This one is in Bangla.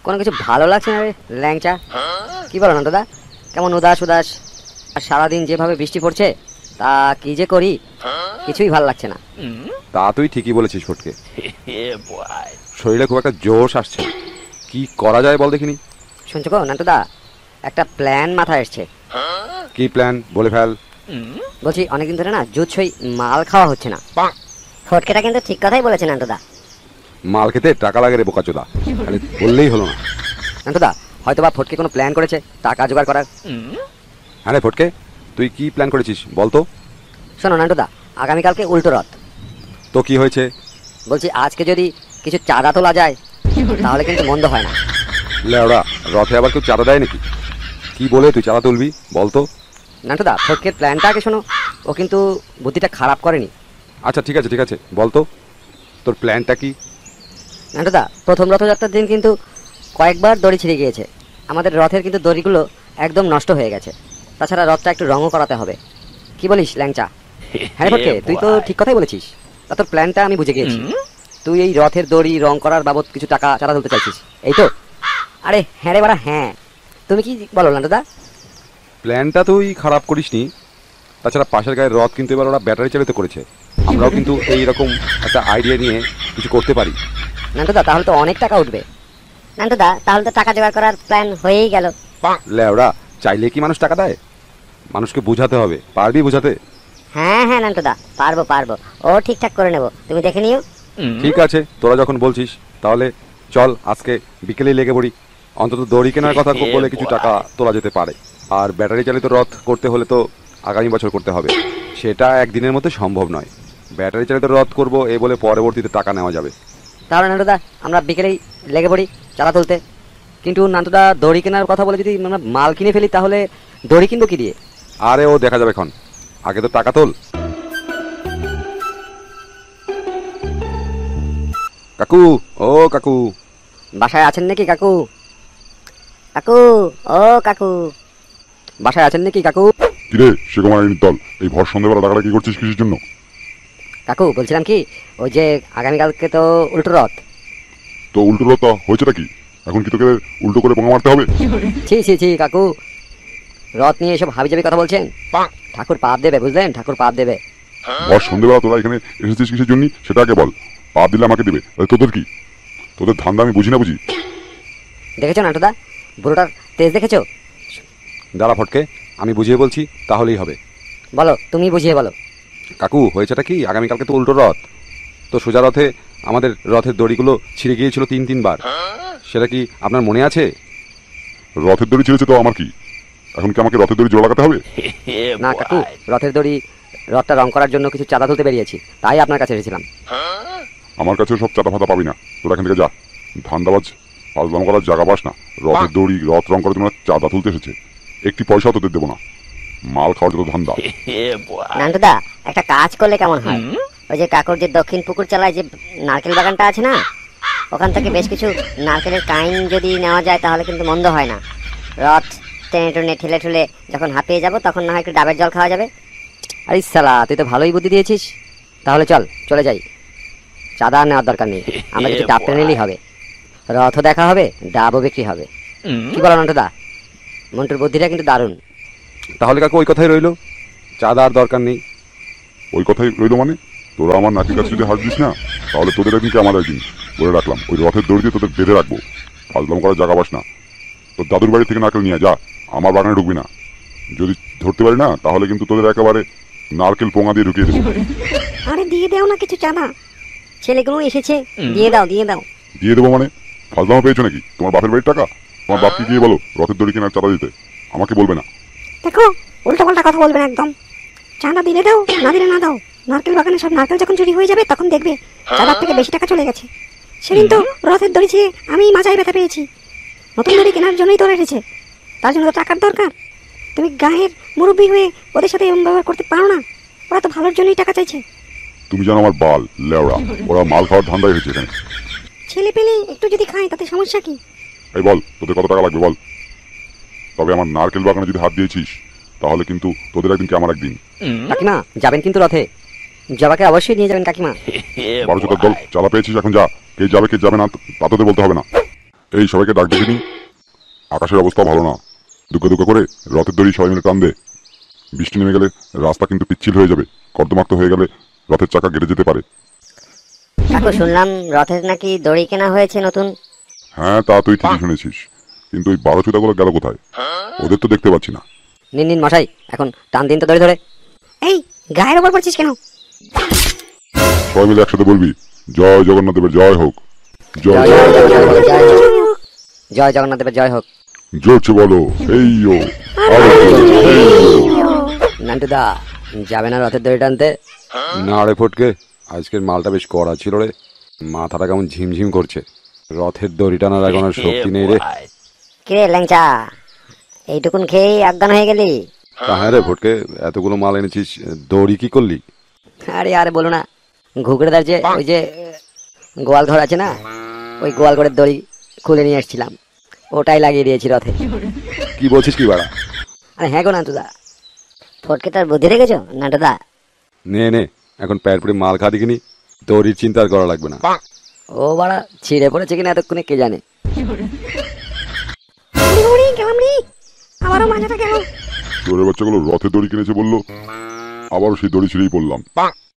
কোনো কিছু ভালো লাগছে না রে ল্যাংচা। কি বলো নন্দদা, কেমন উদাস উদাস, আর সারাদিন যেভাবে বৃষ্টি পড়ছে তা কি যে করি কিছুই ভালো লাগছে না। তা তুই ঠিকই বলেছিস ফটকে, শরীরে খুব একটা জোশ আসছে, কি করা যায় বল দেখিনি। শুনছো গো নান্টুদা, একটা প্ল্যান মাথায় এসছে। কি প্ল্যান বলে ফেল। বলছি অনেকদিন ধরে না জুৎসই মাল খাওয়া হচ্ছে না। ফটকেটা কিন্তু ঠিক কথাই বলেছে নান্টুদা। মাল খেতে টাকা লাগে রে বোকাচোদা, খালি বললেই হলো না। নান্টুদা হয়তো বা ফটকে কোনো প্ল্যান করেছে টাকা জোগাড় করার। হ্যাঁ রে ফটকে, তুই কি প্ল্যান করেছিস বল তো। শোনো নান্টুদা, আগামীকালকে উল্টো রথ। তো কি হয়েছে? বলছি আজকে যদি কিছু চাঁদা তোলা যায় তাহলে কিন্তু মন্দ হয় না। লেওড়া, রথে আবার কেউ চাঁদা দেয় নাকি? কি বলে তুই চাঁদা তুলবি বল তো। নান্টুদা ফটকের প্ল্যানটা আগে শোনো, ও কিন্তু বুদ্ধিটা খারাপ করেনি। আচ্ছা ঠিক আছে বল তো, তোর প্ল্যানটা কি? নান্টুদা প্রথম রথযাত্রার দিন কিন্তু কয়েকবার দড়ি ছিঁড়ে গিয়েছে, আমাদের রথের কিন্তু দড়িগুলো একদম নষ্ট হয়ে গেছে। তাছাড়া রথটা একটু রঙও করাতে হবে। কি বলিস ল্যাংচা? হ্যাঁ ফটকে, তুই তো ঠিক কথাই বলেছিস। তা তোর প্ল্যানটা আমি বুঝে গিয়েছি। তুই এই রথের দড়ি রং করার বাবদ কিছু টাকা চাঁদা তুলতে চাইছিস, এই তো? আরে হ্যাঁ রে বাড়া হ্যাঁ, তুমি কি বলো নান্টুদা? প্ল্যানটা তুই খারাপ করিসনি। তাছাড়া পাশের গায়ের রথ কিন্তু এবার ওরা ব্যাটারি চালিত করেছে, আমরাও কিন্তু এইরকম একটা আইডিয়া নিয়ে কিছু করতে পারি। নান্টুদা তাহলে তো অনেক টাকা উঠবে। নান্টুদা তাহলে তো টাকা জোগাড় করার প্ল্যান হয়েই গেল। লেওড়া, চাইলে কি মানুষ টাকা দেয়? মানুষকে বোঝাতে হবে, পারবি বোঝাতে? হ্যাঁ হ্যাঁ নান্টুদা, পারবো, ও ঠিকঠাক করে নেবো, তুমি দেখে নিও। ঠিক আছে, তোরা যখন বলছিস তাহলে চল আজকে বিকেলেই লেগে পড়ি। অন্তত দড়ি কেনার কথা বলে কিছু টাকা তোলা যেতে পারে। আর ব্যাটারি চালিত রথ করতে হলে তো আগামী বছর করতে হবে, সেটা একদিনের মধ্যে সম্ভব নয়। ব্যাটারি চালিত রথ করব এ বলে পরবর্তীতে টাকা নেওয়া যাবে। তাহলে নান্টুদা আমরা বিকেলেই লেগে পড়ি চাঁদা তুলতে। কিন্তু নান্টুদা দড়ি কেনার কথা বলে যদি আমরা মাল কিনে ফেলি তাহলে দড়ি কিনবো কি দিয়ে? আরে ও দেখা যাবে এখন, আগে তো টাকা তোল। কাকু, ও কাকু, বাসায় আছেন নাকি কাকু? কাকু, ও কাকু। বাসায় আছেন নাকি কাকু? কিরে সেকুমার দল, এই ভর সন্ধ্যাবেলা টাকাটা কি করছিস কিসের জন্য? কাকু বলছিলাম কি, ওই যে আগামীকালকে তো উল্টো রথ। তো উল্টো রথ হয়েছেটা কি? এখন কি তোকে উল্টো করে পোঙা মারতে হবে? ছি কাকু, রথ নিয়ে এসব হাবিজাবি কথা বলছেন। ঠাকুর পাপ দেবে, বুঝলেন? ঠাকুর পাপ দেবে। ভর সন্ধ্যাবেলা তোরা এখানে এসেছিস কিসের জন্য সেটা আগে বল। পাপ দিলে আমাকে দিবে, তোদের কি? তোদের ধান্দা আমি বুঝি না বুঝি। দেখেছো নান্টুদা বুড়োটার তেজ দেখেছো? দাঁড়া ফটকে, আমি বুঝিয়ে বলছি তাহলেই হবে। বলো, তুমি বুঝিয়ে বলো। কাকু হয়েছেটা কি, আগামীকালকে তো উল্টো রথ। তো সোজা রথে আমাদের রথের দড়িগুলো ছিঁড়ে গিয়েছিল 3 বার। সেটা কি আপনার মনে আছে? রথের দড়ি ছিঁড়েছে তো আমার কি? এখন কি আমাকে রথের দড়ি জোড়া লাগাতে হবে? না কাকু, রথের দড়ি রথটা রং করার জন্য কিছু চাঁদা তুলতে বেরিয়েছি, তাই আপনার কাছে এসেছিলাম। আমার কাছে সব চাঁদা ফাতা পাবি না, তোরা এখান থেকে যা। ধান্দাবাজ পাজলাম করার জায়গা পাস না। রথের দড়ি রথ রং করার জন্য চাঁদা তুলতে এসেছে, একটি পয়সাও তোদের দেবো না। মাল খাওয়ার যত ধান্দা। নান্টুদা একটা কাজ করলে কেমন হয়? ওই যে কাকুর যে দক্ষিণ পুকুর চালায় যে নারকেল বাগানটা আছে না, ওখান থেকে বেশ কিছু নারকেলের কাইন যদি নেওয়া যায় তাহলে কিন্তু মন্দ হয় না। রথ টেনে টুনে ঠেলে ঠুলে যখন হাঁপিয়ে যাবো তখন না হয় একটু ডাবের জল খাওয়া যাবে। আরে সালা, তুই তো ভালোই বুদ্ধি দিয়েছিস। তাহলে চলে যাই, চাঁদা নেওয়ার দরকার নেই, আমরা কিছু ডাব টেনে নিলেই হবে। রথও দেখা হবে, ডাবও বিক্রি হবে। কি বলো নান্টুদা? মন্টুর বুদ্ধিটা কিন্তু দারুণ। তাহলে কাকু ওই কথাই রইলো, চাঁদা আর দরকার নেই। ওই কথাই রইলো মানে? তোরা আমার নাকের কাছে যদি হাত দিস না তাহলে তোদের একদিনকে আমার একদিন বলে রাখলাম। ওই রথের দড়ি দিয়ে তোদের বেঁধে রাখবো, ফাজলাম করার জায়গা পাস না। তোর দাদুর বাড়ি থেকে নারকেল নিয়ে যা, আমার বাগানে ঢুকবি না। যদি ধরতে পারি না তাহলে কিন্তু তোদের একেবারে নারকেল পোঙা দিয়ে ঢুকিয়ে দেবো। আরে দিয়ে দাও না কিছু চাঁদা, ছেলেগুলো এসেছে, দিয়ে দাও। দিয়ে দেবো মানে? ফাজলামা পেয়েছো নাকি? তোমার বাপের বাড়ির টাকা? তোমার বাপকে গিয়ে বলো রথের দড়ি কেনার চাঁদা দিতে, আমাকে বলবে না। দেখো উল্টো পাল্টা কথা বলবে না একদম। চাঁদা দিলে দাও, না দিলে না দাও। নারকেল বাগানে সব নারকেল যখন চুরি হয়ে যাবে তখন দেখবে চাঁদার থেকে বেশি টাকা চলে গেছে। সেদিন তো রথের দড়ি ছিঁড়ে আমি মাজায় ব্যথা পেয়েছি। নতুন দড়ি কেনার জন্যই তো এসেছে, তার জন্য তো টাকার দরকার। তুমি গায়ের মুরব্বী হয়ে ওদের সাথে এরকম ব্যবহার করতে পারো না, ওরা তো ভালোর জন্যই টাকা চাইছে। তুমি জানো আমার বাল লেওড়া, ওরা মাল খাওয়ার ধান্দায় হয়েছে এখানে। ছেলে পেলে একটু যদি খায় তাতে সমস্যা কি? এই বল তোদের কত টাকা লাগবে বল। তবে আমার নারকেল বাগানে যদি হাত দিয়েছিস তাহলে কিন্তু তোদের একদিন কি আমার একদিন। কাকিমা যাবেন কিন্তু রথে? জবাকে অবশ্যই নিয়ে যাবেন কাকিমা। 12 দল চালা পেয়েছিস, এখন যা। কে যাবে কে যাবে না তা তোদের বলতে হবে না। এই সবাইকে ডাক দেখিনি। আকাশের অবস্থা ভালো না, দুঃখে দুঃখ করে রথের দড়ি সবাই মিলে টান দে। বৃষ্টি নেমে গেলে রাস্তা কিন্তু পিচ্ছিল হয়ে যাবে, কর্দমাক্ত হয়ে গেলে রথের চাকা কেটে যেতে পারে। কাকু শুনলাম রথের নাকি দড়ি কেনা হয়েছে নতুন। হ্যাঁ, তা তুই ঠিকই শুনেছিস, কিন্তু ওই বারোচুদাগুলো গেল কোথায়? ওদের তো দেখতে পাচ্ছি না। নিন নিন মশাই, এখন টান দিন তো দড়ি ধরে। এই গায়ের ওপর পড়ছিস কেন? সবাই মিলে একসাথে বলবি, জয় জগন্নাথ দেবের জয় হোক, জয় জয় জয় জয় জয় জয় জয়। জয় জগন্নাথ দেবের জয় হোক। জোরছে বলো, এই ও আরো জোরে, এই ও। নান্টুদা, যাবে না রথের দড়ি টানতে? না রে ফটকে, আজকের মালটা বেশ কড়া ছিল রে, মাথাটা কেমন ঝিমঝিম করছে। রথের দড়ি টানার এখন আর শক্তি নেই রে। কিরে ল্যাংচা, এইটুকুন খেয়েই অজ্ঞান হয়ে গেলি? তা হ্যাঁ রে ফটকে, এতগুলো মাল এনেছিস, দড়ি কি করলি? আরে আরে বলো না, ঘুগড়েদার যে ওই যে গোয়াল ঘর আছে না, ওই গোয়াল ঘরের দড়ি খুলে নিয়ে এসেছিলাম, ওটাই লাগিয়ে দিয়েছি রথে। কি বলছিস কি বাড়া? আরে হ্যাঁ গো নান্টুদা। ফটকে তার বুদ্ধি রেখেছো নাটুদা? নে নে, এখন প্যার পরে মাল খা দেখিনি, দড়ির চিন্তা আর করা লাগবে না। ও বাড়া ছিঁড়ে পড়েছে কিনা এতক্ষণে কে জানে। উড়ি গেলাম রে, আবারও মাথাটা গেল। চোরের বাচ্চাগুলো রথের দড়ি কিনেছে বললো, আবারও সেই দড়ি ছিঁড়েই পড়লাম।